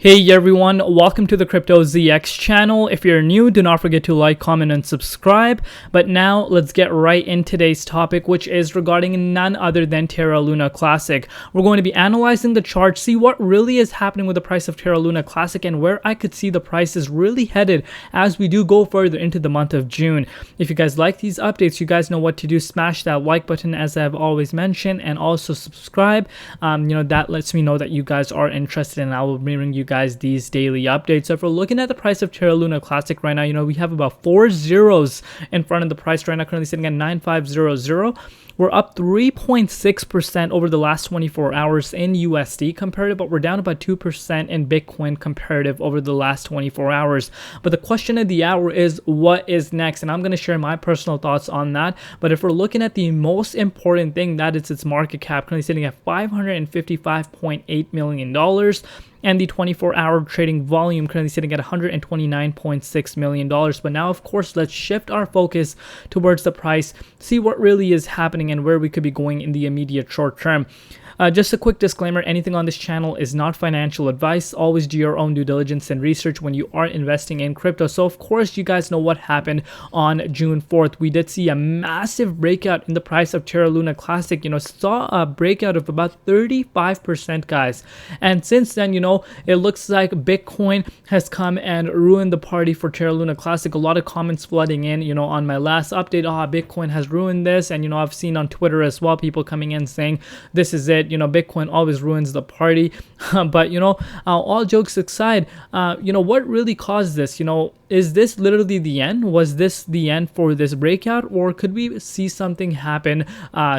Hey everyone, welcome to the Crypto ZX channel. If you're new, do not forget to like, comment, and subscribe. But now let's get right in today's topic, which is regarding none other than Terra Luna Classic. We're going to be analyzing the chart, see what really is happening with the price of Terra Luna Classic and where I could see the price is really headed as we do go further into the month of June. If you guys like these updates, you guys know what to do. Smash that like button as I've always mentioned, and also subscribe. That lets me know that you guys are interested, and I will bring you guys these daily updates. So if we're looking at the price of Terra Luna Classic right now, we have about 4 zeros in front of the price right now, currently sitting at 9500. We're up 3.6% over the last 24 hours in USD comparative, but we're down about 2% in Bitcoin comparative over the last 24 hours. But the question of the hour is, what is next? And I'm going to share my personal thoughts on that. But if we're looking at the most important thing, that is its market cap, currently sitting at $555.8 million. And the 24-hour trading volume currently sitting at $129.6 million. But now, of course, let's shift our focus towards the price, see what really is happening and where we could be going in the immediate short term. Just a quick disclaimer, anything on this channel is not financial advice. Always do your own due diligence and research when you are investing in crypto. So, of course, you guys know what happened on June 4th. We did see a massive breakout in the price of Terra Luna Classic. Saw a breakout of about 35%, guys. And since then, it looks like Bitcoin has come and ruined the party for Terra Luna Classic. A lot of comments flooding in, on my last update. Bitcoin has ruined this. And, I've seen on Twitter as well, people coming in saying, this is it. Bitcoin always ruins the party. But all jokes aside, what really caused this? Is this literally the end? Was this the end for this breakout, or could we see something happen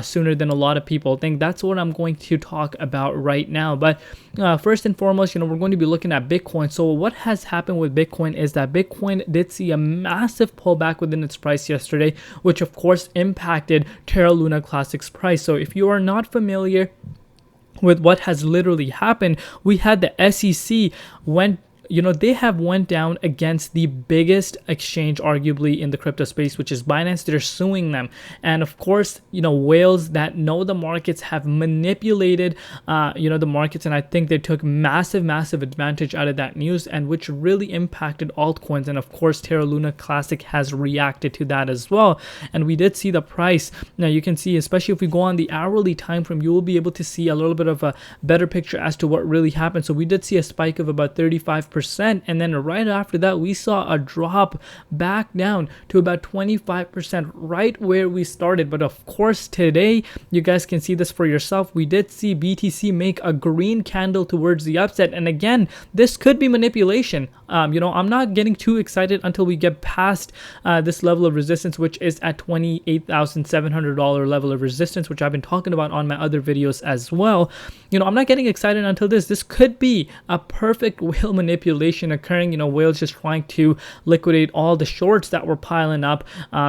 sooner than a lot of people think? That's what I'm going to talk about right now. But first and foremost, we're going to be looking at Bitcoin. So what has happened with Bitcoin is that Bitcoin did see a massive pullback within its price yesterday, which of course impacted Terra Luna Classic's price. So if you are not familiar with what has literally happened, we had the SEC they have went down against the biggest exchange arguably in the crypto space, which is Binance. They're suing them. And of course, whales that know the markets have manipulated, the markets. And I think they took massive advantage out of that news, and which really impacted altcoins. And of course, Terra Luna Classic has reacted to that as well. And we did see the price. Now you can see, especially if we go on the hourly time frame, you will be able to see a little bit of a better picture as to what really happened. So we did see a spike of about 35%. And then right after that, we saw a drop back down to about 25%, right where we started. But of course, today, you guys can see this for yourself. We did see BTC make a green candle towards the upside. And again, this could be manipulation. I'm not getting too excited until we get past this level of resistance, which is at $28,700 level of resistance, which I've been talking about on my other videos as well. I'm not getting excited until this. This could be a perfect whale manipulation occurring. Whales just trying to liquidate all the shorts that were piling up.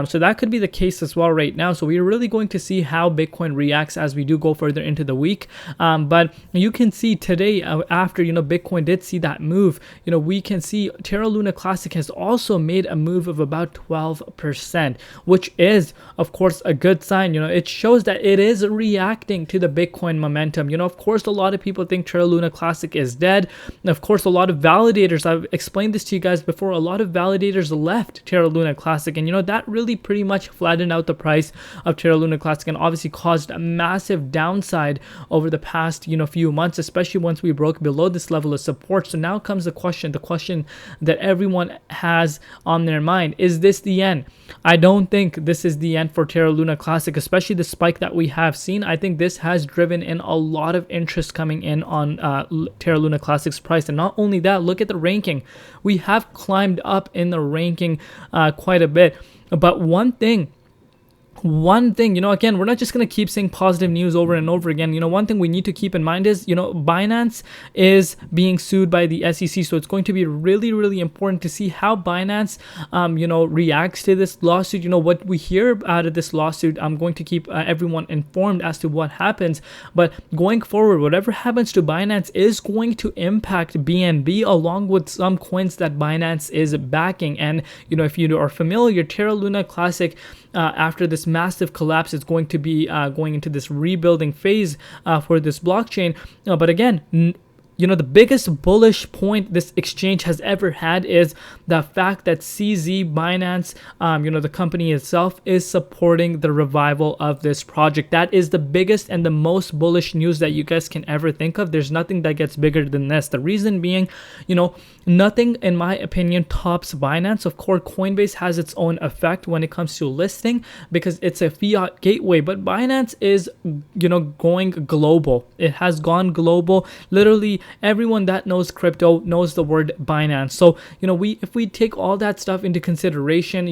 So that could be the case as well right now. So we're really going to see how Bitcoin reacts as we do go further into the week. But you can see today, after Bitcoin did see that move, we can see Terra Luna Classic has also made a move of about 12%, which is of course a good sign. It shows that it is reacting to the Bitcoin momentum. Of course, a lot of people think Terra Luna Classic is dead. And of course, a lot of validators, I've explained this to you guys before, a lot of validators left Terra Luna Classic, and that really pretty much flattened out the price of Terra Luna Classic and obviously caused a massive downside over the past few months, especially once we broke below this level of support. So now comes the question that everyone has on their mind: is this the end? I don't think this is the end for Terra Luna Classic, especially the spike that we have seen. I think this has driven in a lot of interest coming in on Terra Luna Classic's price. And not only that, look at the ranking. We have climbed up in the ranking quite a bit. But one thing, again, we're not just going to keep saying positive news over and over again. One thing we need to keep in mind is, Binance is being sued by the SEC. So it's going to be really important to see how Binance, reacts to this lawsuit. What we hear out of this lawsuit, I'm going to keep everyone informed as to what happens. But going forward, whatever happens to Binance is going to impact BNB along with some coins that Binance is backing. And, if you are familiar, Terra Luna Classic, after this massive collapse, is going to be going into this rebuilding phase for this blockchain. But again, the biggest bullish point this exchange has ever had is the fact that CZ Binance, the company itself, is supporting the revival of this project. That is the biggest and the most bullish news that you guys can ever think of. There's nothing that gets bigger than this. The reason being, nothing in my opinion tops Binance. Of course, Coinbase has its own effect when it comes to listing because it's a fiat gateway, but Binance is, going global. It has gone global. Literally everyone that knows crypto knows the word Binance. So, if we take all that stuff into consideration,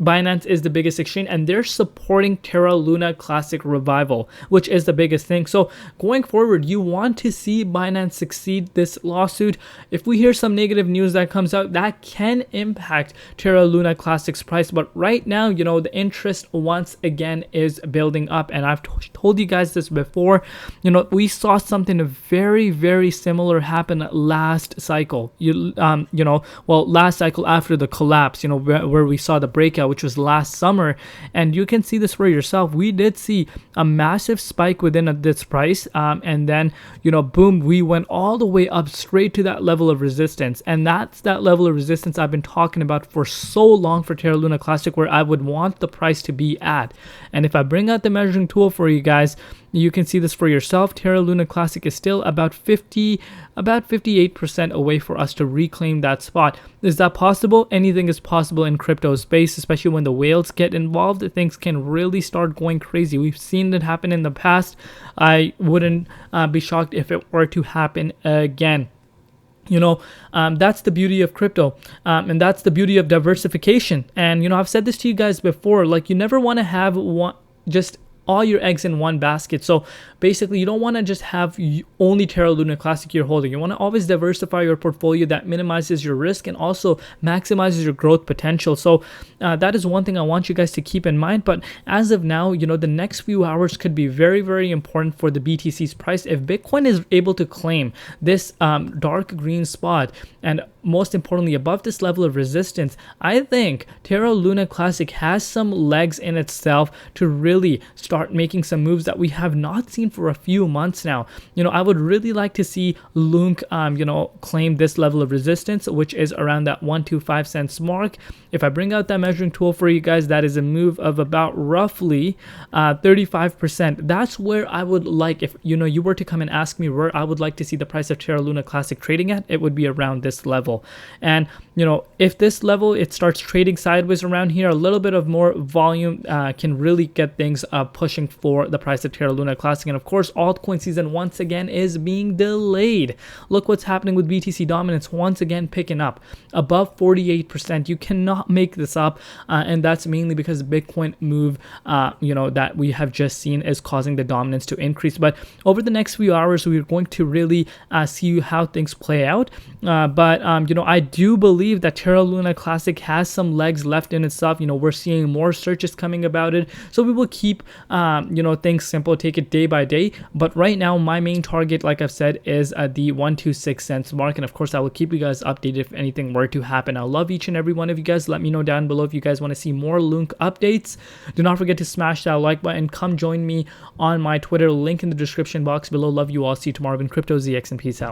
Binance is the biggest exchange and they're supporting Terra Luna Classic revival, which is the biggest thing. So going forward, you want to see Binance succeed this lawsuit. If we hear some negative news that comes out, that can impact Terra Luna Classic's price. But right now, the interest once again is building up. And I've told you guys this before, we saw something very, very similar happen last cycle. Last cycle after the collapse, where we saw the breakout, which was last summer, and you can see this for yourself. We did see a massive spike within this price, and then boom, we went all the way up straight to that level of resistance, and that's that level of resistance I've been talking about for so long for Terra Luna Classic, where I would want the price to be at. And if I bring out the measuring tool for you guys, you can see this for yourself. Terra Luna Classic is still about 58% away for us to reclaim that spot. Is that possible? Anything is possible in crypto space, especially when the whales get involved. Things can really start going crazy. We've seen it happen in the past. I wouldn't be shocked if it were to happen again. That's the beauty of crypto, and that's the beauty of diversification. And I've said this to you guys before, like, you never want to have just all your eggs in one basket. So basically, you don't want to just have only Terra Luna Classic you're holding. You want to always diversify your portfolio. That minimizes your risk and also maximizes your growth potential. So that is one thing I want you guys to keep in mind. But as of now, the next few hours could be very, very important for the BTC's price. If Bitcoin is able to claim this dark green spot, and most importantly above this level of resistance, I think Terra Luna Classic has some legs in itself to really start making some moves that we have not seen for a few months now. I would really like to see Lunc claim this level of resistance, which is around that 125 cents mark. If I bring out that measuring tool for you guys, that is a move of about roughly 35%. That's where I would like, if you were to come and ask me where I would like to see the price of Terra Luna Classic trading at, it would be around this level. And if this level it starts trading sideways around here, a little bit of more volume can really get things pushing for the price of Terra Luna Classic. And of course, altcoin season once again is being delayed. Look what's happening with BTC dominance once again picking up above 48%. You cannot make this up, and that's mainly because the Bitcoin move that we have just seen is causing the dominance to increase. But over the next few hours, we're going to really see how things play out. But I do believe that Terra Luna Classic has some legs left in itself. We're seeing more searches coming about it, so we will keep things simple, take it day by day. But right now, my main target, like I've said, is at the 126 cents mark, and of course I will keep you guys updated if anything were to happen. I love each and every one of you guys. Let me know down below if you guys want to see more Lunc updates. Do not forget to smash that like button. Come join me on my Twitter, link in the description box below. Love you all. See you tomorrow in Crypto ZX, and peace out.